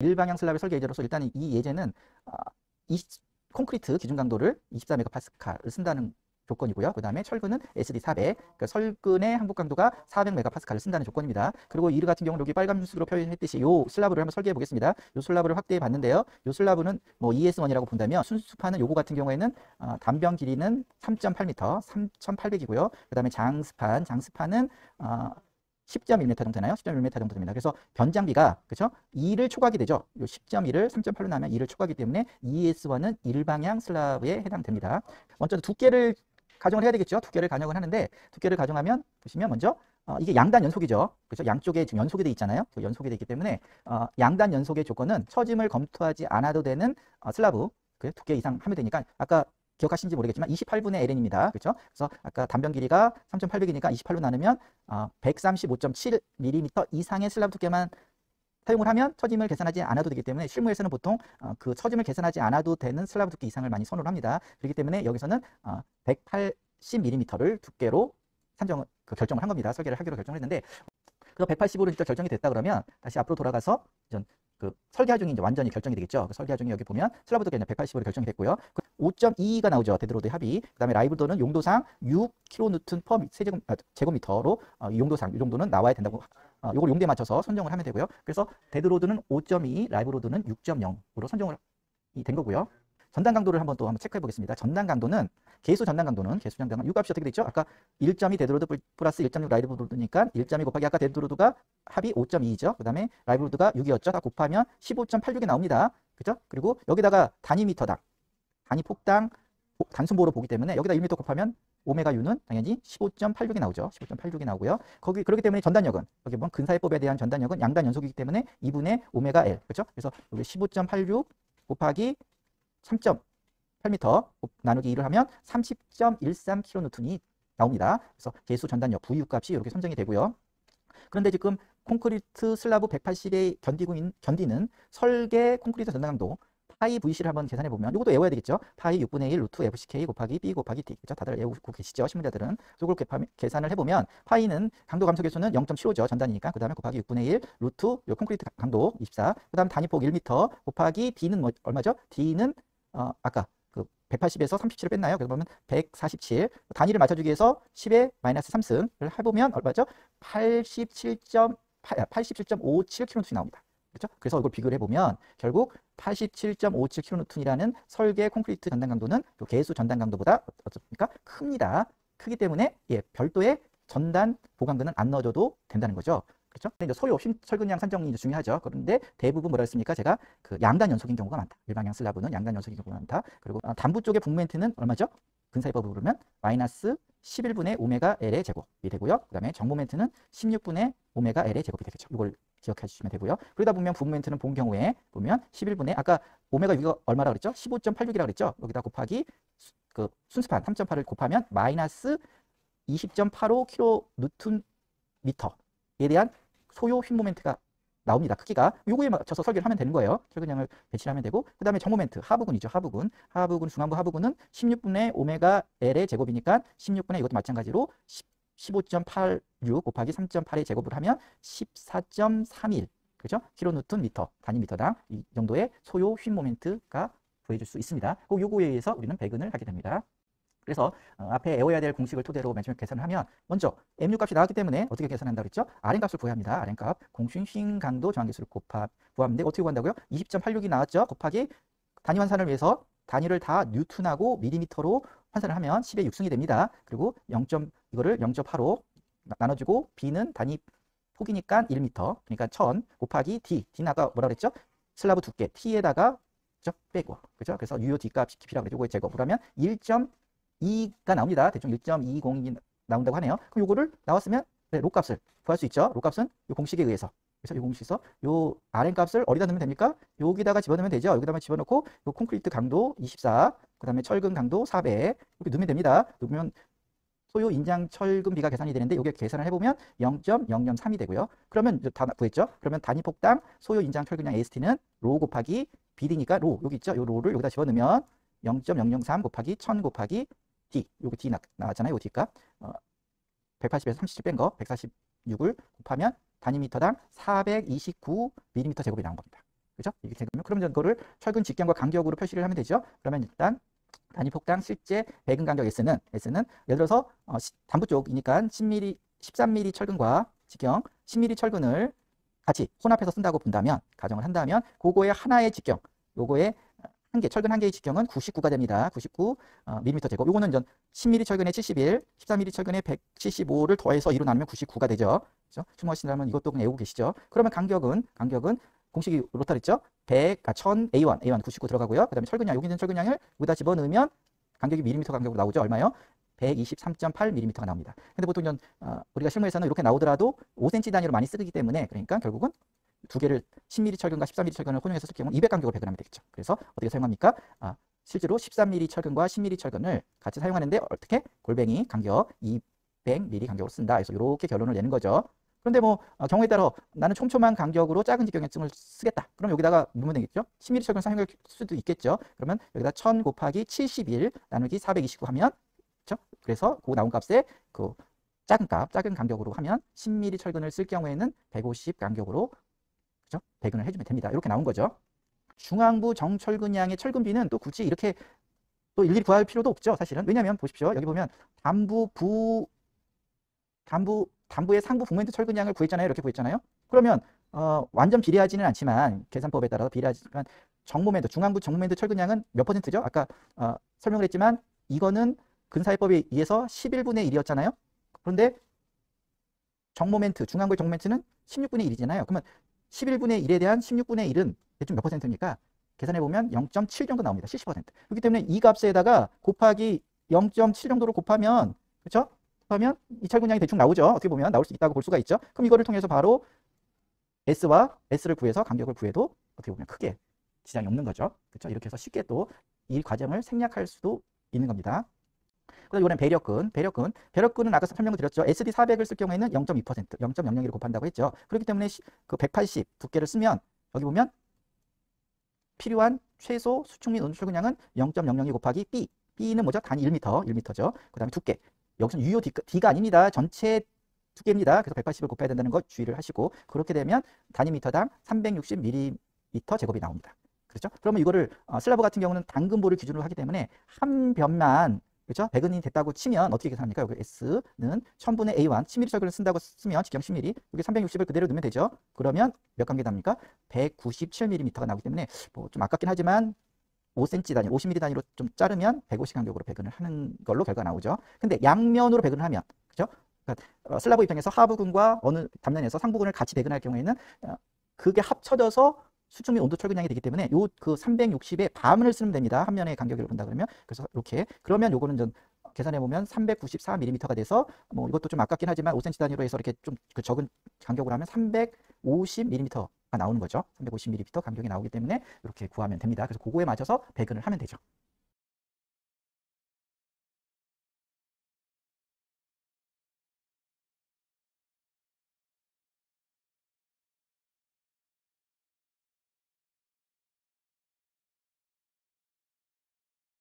일방향 슬랍의 설계 예제로서 일단 이 예제는 이 콘크리트 기준 강도를 24메가파스칼을 쓴다는 조건이고요. 그 다음에 철근은 SD400, 그러니까 설근의 항복 강도가 400메가파스칼을 쓴다는 조건입니다. 그리고 이 같은 경우는 여기 빨간 수로 표현했듯이 요 슬라브를 한번 설계해 보겠습니다. 요 슬라브를 확대해 봤는데요. 요 슬라브는 뭐 ES1이라고 본다면 순수판은 요거 같은 경우에는 단변 길이는 3.8m, 3,800이고요. 그 다음에 장스판은 10.1m 정도 되나요? 10.1m 정도 됩니다. 그래서 변장비가, 그렇죠? 2를 초과하게 되죠. 요 10.1을 3.8로 나면 2를 초과하기 때문에 ES1은 일방향 슬랍에 해당됩니다. 먼저 두께를 가정을 해야 되겠죠. 두께를 가정을 하는데, 두께를 가정하면 보시면 먼저 이게 양단 연속이죠. 그렇죠? 양쪽에 지금 연속이 돼 있잖아요. 그 연속이 되기 때문에 양단 연속의 조건은 처짐을 검토하지 않아도 되는 슬라브 그 두께 이상 하면 되니까, 아까 기억하시는지 모르겠지만 28분의 ln입니다. 그렇죠? 그래서 아까 단변 길이가 3.800이니까 28로 나누면 135.7mm 이상의 슬라브 두께만 사용을 하면 처짐을 계산하지 않아도 되기 때문에, 실무에서는 보통 그 처짐을 계산하지 않아도 되는 슬라브 두께 이상을 많이 선호를 합니다. 그렇기 때문에 여기서는 180mm를 두께로 결정을 한 겁니다. 설계를 하기로 결정을 했는데, 그래서 180으로 진짜 결정이 됐다 그러면 다시 앞으로 돌아가서 그 설계 하중이 이제 완전히 결정이 되겠죠. 그 설계 하중이 여기 보면 슬라브 두께는 180으로 결정이 됐고요. 5.22가 나오죠. 데드로드 합이. 그다음에 라이브로드는 용도상 6kN 제곱미터로 용도상 이 정도는 나와야 된다고, 요걸 용도에 맞춰서 선정을 하면 되고요. 그래서 데드로드는 5.2, 라이브로드는 6.0으로 선정을 된 거고요. 전단 강도를 한번 체크해 보겠습니다. 전단 강도는 계수 전단 강도는 요 값이 어떻게 되죠? 아까 1.2 데드로드 플러스 1.6 라이브로드니까 1.2 곱하기 아까 데드로드가 합이 5.2죠. 그 다음에 라이브로드가 6이었죠. 다 곱하면 15.86이 나옵니다. 그죠? 그리고 여기다가 단위미터당, 단위 폭당 단순보로 보기 때문에 여기다 1m 곱하면 오메가 U는 당연히 15.86이 나오죠. 15.86이 나오고요. 그렇기 때문에 전단력은, 여기 보면 근사해법에 대한 전단력은 양단 연속이기 때문에 2분의 오메가 L. 그렇죠? 그래서 여기 15.86 곱하기 3.8m 나누기 2를 하면 30.13kN 나옵니다. 그래서 계수 전단력 VU 값이 이렇게 선정이 되고요. 그런데 지금 콘크리트 슬라브 180에 견디는 설계 콘크리트 전단 강도 파이 VC를 한번 계산해 보면, 이것도 외워야 되겠죠. 파이 6분의 1 루트 FCK 곱하기 B 곱하기 T. 그렇죠? 다들 외우고 계시죠? 신문자들은. 이걸 계산을 해보면 파이는 강도 감소 계수는 0.75죠. 전단이니까. 그 다음에 곱하기 6분의 1 루트 요 콘크리트 강도 24. 그 다음 단위폭 1m 곱하기 D는 얼마죠? D는 아까 그 180에서 37을 뺐나요? 그래서 보면 147. 단위를 맞춰주기 위해서 10의 마이너스 3승을 해보면 얼마죠? 87.57kN 나옵니다. 그렇죠? 그래서 이걸 비교를 해보면 결국 87.57kN이라는 설계 콘크리트 전단 강도는 계수 전단 강도보다 어떻습니까? 큽니다. 크기 때문에 별도의 전단 보강근은 안 넣어줘도 된다는 거죠. 그렇죠? 근데 이제 소요 설근량 산정이 이제 중요하죠. 그런데 대부분 뭐라 했습니까? 제가 그 양단 연속인 경우가 많다. 일방향 슬라브는 양단 연속인 경우가 많다. 그리고 단부 쪽의 북모멘트는 얼마죠? 근사해법으로 그러면 마이너스 11분의 오메가 L의 제곱이 되고요. 그 다음에 정모멘트는 16분의 오메가 L의 제곱이 되겠죠. 이걸 기억해 주시면 되고요. 그러다 보면 북모멘트는 본 경우에 보면 11분의 아까 오메가 6가 얼마라고 그랬죠? 15.86이라고 그랬죠? 여기다 곱하기 그 순수판 3.8을 곱하면 마이너스 20.85kNm에 대한 소요 휨 모멘트가 나옵니다. 크기가 요거에 맞춰서 설계를 하면 되는 거예요. 설근량을 배치를 하면 되고, 그 다음에 정모멘트 하부근이죠. 하부근 중안부 하부근은 16분의 오메가 L의 제곱이니까 16분의 이것도 마찬가지로 15.86 곱하기 3.8의 제곱을 하면 14.31 그죠? 킬로뉴턴 미터 단위 미터당 이 정도의 소요 휨 모멘트가 구해줄 수 있습니다. 그 요거에 의해서 우리는 배근을 하게 됩니다. 그래서 앞에 외워야 될 공식을 토대로 맨 처음에 계산을 하면, 먼저 MU 값이 나왔기 때문에 어떻게 계산한다고 그랬죠? RN 값을 구해야 합니다. RN 값 공신싱 강도 저항계수를 구하는데 어떻게 구한다고요? 20.86이 나왔죠? 곱하기 단위 환산을 위해서 단위를 다 뉴턴하고 밀리미터로 환산을 하면 10의 6승이 됩니다. 그리고 이거를 0.85 나눠주고 B는 단위 폭이니까 1m, 그러니까 1000 곱하기 D는 아까 뭐라 그랬죠? 슬라브 두께 T에다가 빼고, 그죠? 그래서 유효 D 값 깊이라고 그랬죠. 이거의 제곱을 하면 1.2가 나옵니다. 대충 1.20이 나온다고 하네요. 그럼 요거를 나왔으면 로 값을 구할 수 있죠. 로 값은 요 공식에 의해서. 그래서 요 공식에서 요 Rn 값을 어디다 넣으면 됩니까? 여기다가 집어넣으면 되죠. 여기다가 집어넣고 요 콘크리트 강도 24, 그다음에 철근 강도 400 이렇게 넣으면 됩니다. 넣으면 소요 인장 철근비가 계산이 되는데 요게 계산을 해보면 0.003이 되고요. 그러면 다 구했죠. 그러면 단위 폭당 소요 인장 철근량 AST는 로 곱하기 BD니까 로 여기 있죠. 요 로를 여기다 집어넣으면 0.003 곱하기 1000 곱하기 D, 요게 D 나왔잖아요. 요 D 값 180에서 37 뺀 거 146을 곱하면 단위 미터당 429mm 제곱이 나온 겁니다. 그죠? 이게 되면 그러면 이거를 철근 직경과 간격으로 표시를 하면 되죠. 그러면 일단 단위폭당 실제 배근 간격 S는 예를 들어서 단부 쪽이니까 10mm, 13mm 철근과 직경 10mm 철근을 같이 혼합해서 쓴다고 본다면, 가정을 한다면 그거의 하나의 직경, 요거의 한 개, 철근 한 개의 직경은 99가 됩니다. 99 밀리미터 제곱. 요거는 전 10mm 철근에 71, 13mm 철근에 175를 더해서 2로 나누면 99가 되죠. 그죠? 추모하신다면 이것도 그냥 외우고 계시죠. 그러면 간격은 공식이 이렇다 그랬죠. 1000 A1 99 들어가고요. 그다음에 철근양, 여기 있는 철근양을 여기다 집어넣으면 간격이 밀리미터 간격으로 나오죠. 얼마요? 123.8mm가 나옵니다. 근데 보통 우리가 실무에서는 이렇게 나오더라도 5cm 단위로 많이 쓰기 때문에, 그러니까 결국은 두 개를 10mm 철근과 13mm 철근을 혼용해서 쓸 경우는 200 간격으로 배근하면 되겠죠. 그래서 어떻게 사용합니까? 실제로 13mm 철근과 10mm 철근을 같이 사용하는데 어떻게? 골뱅이 간격 200mm 간격으로 쓴다. 그래서 이렇게 결론을 내는 거죠. 그런데 경우에 따라 나는 촘촘한 간격으로 작은 직경혈증을 쓰겠다. 그럼 여기다가 넣으면 되겠죠. 10mm 철근 사용할 수도 있겠죠. 그러면 여기다 1000 곱하기 71 나누기 429 하면, 그렇죠? 그래서 그 나온 값에 그 작은 간격으로 하면 10mm 철근을 쓸 경우에는 150 간격으로, 그죠? 배근을 해주면 됩니다. 이렇게 나온 거죠. 중앙부 정철근양의 철근비는 또 굳이 이렇게 또 일일이 구할 필요도 없죠. 사실은. 왜냐하면 보십시오. 여기 보면 단부의 상부 북모멘트 철근양을 구했잖아요. 이렇게 구했잖아요. 그러면 완전 비례하지는 않지만, 계산법에 따라서 비례하지만, 정모멘트, 중앙부 정모멘트 철근양은 몇 퍼센트죠? 아까 설명을 했지만 이거는 근사회법에 의해서 11분의 1이었잖아요. 그런데 정모멘트, 중앙부의 정모멘트는 16분의 1이잖아요. 그러면 11분의 1에 대한 16분의 1은 대충 몇 퍼센트입니까? 계산해보면 0.7 정도 나옵니다. 70%. 그렇기 때문에 이 값에다가 곱하기 0.7 정도로 곱하면, 그렇죠? 곱하면 이 철근량이 대충 나오죠. 어떻게 보면 나올 수 있다고 볼 수가 있죠. 그럼 이거를 통해서 바로 S를 구해서 간격을 구해도 어떻게 보면 크게 지장이 없는 거죠. 그렇죠? 이렇게 해서 쉽게 또 이 과정을 생략할 수도 있는 겁니다. 그다음 이번엔 배력근은 아까 설명을 드렸죠. SD 400을 쓸 경우에는 0.2%, 0.001을 곱한다고 했죠. 그렇기 때문에 그 180 두께를 쓰면 여기 보면 필요한 최소 수축 및 온도 철근량은 0.002 곱하기 B. B는 뭐죠? 단위 1m죠. 그다음에 두께. 여기서는 유효 D가 아닙니다. 전체 두께입니다. 그래서 180을 곱해야 된다는 거 주의를 하시고, 그렇게 되면 단위 미터당 360mm 제곱이 나옵니다. 그렇죠? 그러면 이거를 슬라브 같은 경우는 당근보를 기준으로 하기 때문에 한 변만, 그렇죠? 배근이 됐다고 치면 어떻게 계산합니까? 여기 S는 1000분의 A1, 10mm 철근을 쓴다고 쓰면 직경 10mm, 여기 360을 그대로 넣으면 되죠. 그러면 몇 간격 납니까? 197mm가 나오기 때문에 좀 아깝긴 하지만 5cm 단위, 50mm 단위로 좀 자르면 150 간격으로 배근을 하는 걸로 결과가 나오죠. 근데 양면으로 배근을 하면, 그렇죠? 그러니까 슬라브 입장에서 하부근과 어느 단면에서 상부근을 같이 배근할 경우에는 그게 합쳐져서 수축 및 온도 철근량이 되기 때문에 그 360의 반을 쓰면 됩니다. 한 면의 간격을 본다 그러면. 그래서 이렇게 그러면 요거는 좀 계산해 보면 394mm가 돼서 이것도 좀 아깝긴 하지만 5cm 단위로 해서 이렇게 좀 그 적은 간격으로 하면 350mm가 나오는 거죠. 350mm 간격이 나오기 때문에 이렇게 구하면 됩니다. 그래서 그거에 맞춰서 배근을 하면 되죠.